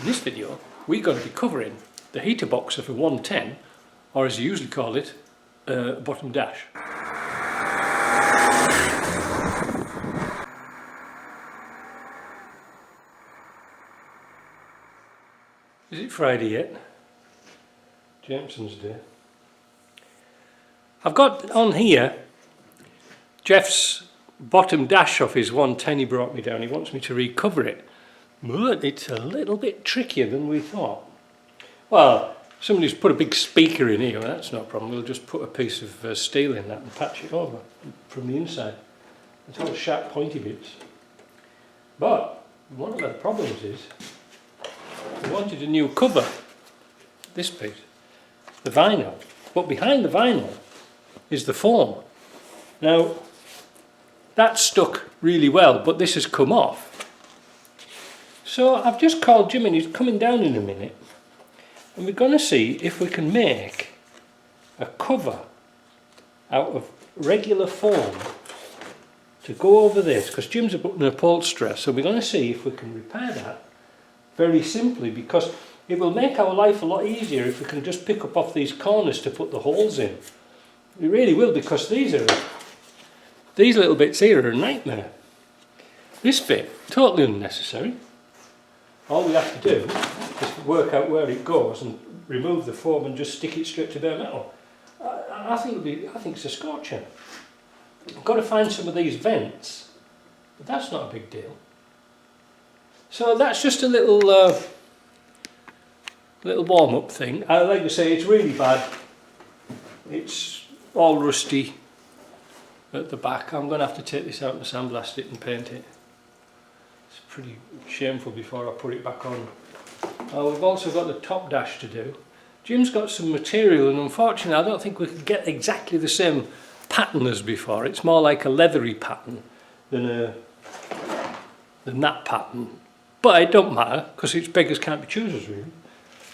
In this video, we're going to be covering the heater box of a 110, or as you usually call it, bottom dash. Is it Friday yet? Jameson's Day. I've got on here Jeff's bottom dash off his 110 he brought me down. He wants me to recover it. But it's a little bit trickier than we thought. Well, somebody's put a big speaker in here, well, that's no problem. We'll just put a piece of steel in that and patch it over from the inside. It's all sharp pointy bits. But one of the problems is we wanted a new cover, this piece, the vinyl. But behind the vinyl is the foam. Now, that stuck really well, but this has come off. So I've just called Jim and he's coming down in a minute. And we're going to see if we can make a cover out of regular foam to go over this, because Jim's an upholsterer, so we're going to see if we can repair that very simply, because it will make our life a lot easier if we can just pick up off these corners to put the holes in. It really will, because these little bits here are a nightmare. This bit, totally unnecessary. All we have to do is work out where it goes and remove the foam and just stick it straight to bare metal. I think it's a scorcher. I've got to find some of these vents, but that's not a big deal. So that's just a little warm-up thing. Like I say, it's really bad. It's all rusty at the back. I'm going to have to take this out and sandblast it and paint it. It's pretty shameful before I put it back on. We've also got the top dash to do. Jim's got some material, and unfortunately I don't think we could get exactly the same pattern as before. It's more like a leathery pattern than that pattern. But it don't matter, because it's beggars can't be choosers really.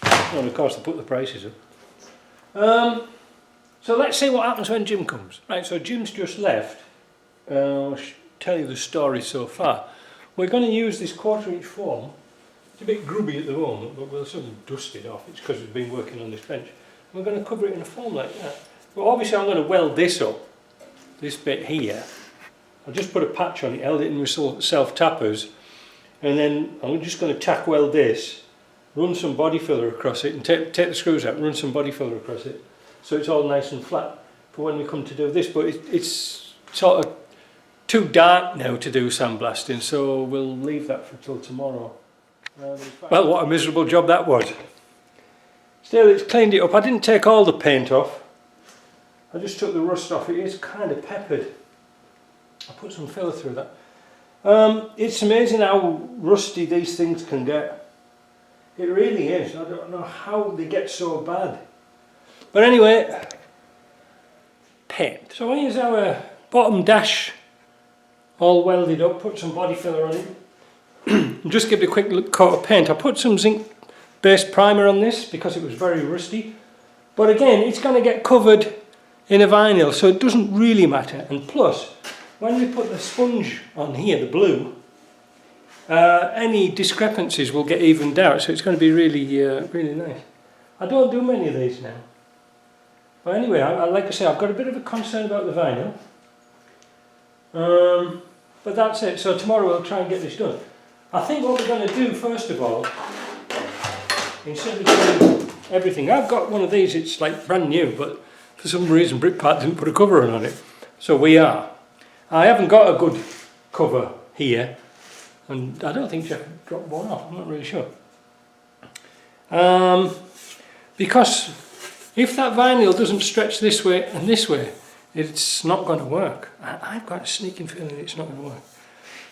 And of course they put the prices up. So let's see what happens when Jim comes. Right, so Jim's just left. I'll tell you the story so far. We're going to use this 1/4-inch foam. It's a bit grubby at the moment, but we'll soon dust it off. It's because we've been working on this bench. We're going to cover it in a foam like that. But obviously I'm going to weld this up, this bit here. I'll just put a patch on it, held it in with self-tappers, and then I'm just going to tack weld this, run some body filler across it, and take the screws out and run some body filler across it, so it's all nice and flat for when we come to do this. But it's sort of too dark now to do sandblasting, so we'll leave that for till tomorrow. Well, what a miserable job that was. Still, it's cleaned it up. I didn't take all the paint off. I just took the rust off. It is kind of peppered. I put some filler through that. It's amazing how rusty these things can get. It really is. I don't know how they get so bad. But anyway, paint. So here's our bottom dash all welded up. Put some body filler on it. And just give it a quick coat of paint. I put some zinc based primer on this because it was very rusty. But again, it's going to get covered in a vinyl, so it doesn't really matter. And plus, when we put the sponge on here, the blue, any discrepancies will get evened out, so it's going to be really nice. I don't do many of these now. But anyway, like I say, I've got a bit of a concern about the vinyl. But that's it. So tomorrow we'll try and get this done. I think what we're going to do first of all, instead of doing everything, I've got one of these, it's like brand new, but for some reason Brickpart didn't put a cover on it. So I haven't got a good cover here, and I don't think Jeff dropped one off, I'm not really sure. Because if that vinyl doesn't stretch this way and this way, it's not going to work. I've got a sneaking feeling it's not going to work.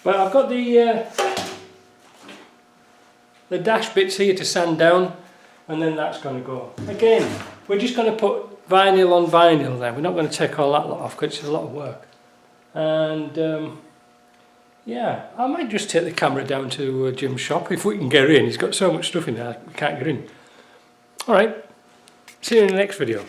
But I've got the dash bits here to sand down, and then that's going to go. Again, we're just going to put vinyl on vinyl there. We're not going to take all that lot off because it's a lot of work. And yeah, I might just take the camera down to Jim's shop if we can get in. He's got so much stuff in there we can't get in. Alright, see you in the next video.